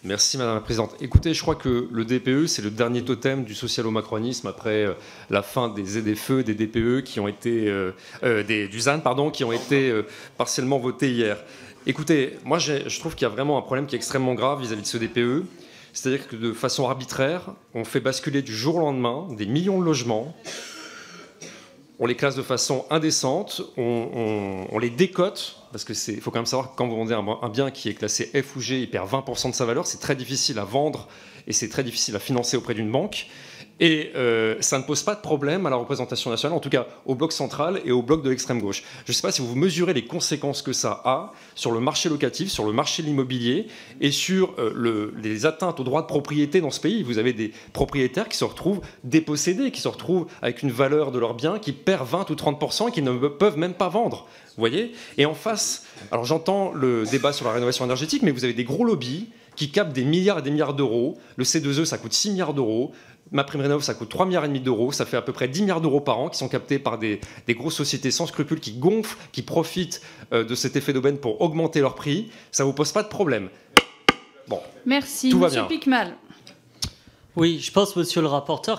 Merci Madame la Présidente. Écoutez, je crois que le DPE, c'est le dernier totem du socialo-macronisme après la fin des ZFE, des DPE qui ont été, du ZAN, pardon, qui ont été partiellement votés hier. Écoutez, moi je trouve qu'il y a vraiment un problème qui est extrêmement grave vis-à-vis de ce DPE. C'est-à-dire que de façon arbitraire, on fait basculer du jour au lendemain des millions de logements, on les classe de façon indécente, on les décote, parce qu'il faut quand même savoir que quand vous vendez un bien qui est classé F ou G, il perd 20% de sa valeur, c'est très difficile à vendre et c'est très difficile à financer auprès d'une banque. Et ça ne pose pas de problème à la représentation nationale, en tout cas au bloc central et au bloc de l'extrême gauche. Je ne sais pas si vous mesurez les conséquences que ça a sur le marché locatif, sur le marché de l'immobilier et sur les atteintes aux droits de propriété dans ce pays. Vous avez des propriétaires qui se retrouvent dépossédés, qui se retrouvent avec une valeur de leurs biens qui perd 20 ou 30% et qui ne peuvent même pas vendre. Vous voyez ? Et en face, alors j'entends le débat sur la rénovation énergétique, mais vous avez des gros lobbies qui captent des milliards et des milliards d'euros. Le C2E, ça coûte 6 milliards d'euros. MaPrimeRénov', ça coûte 3,5 milliards d'euros. Ça fait à peu près 10 milliards d'euros par an qui sont captés par des grosses sociétés sans scrupules qui gonflent, qui profitent de cet effet d'aubaine pour augmenter leur prix. Ça ne vous pose pas de problème. Bon. Merci. Tout va Monsieur bien. Piquemal. Oui, je pense, monsieur le rapporteur,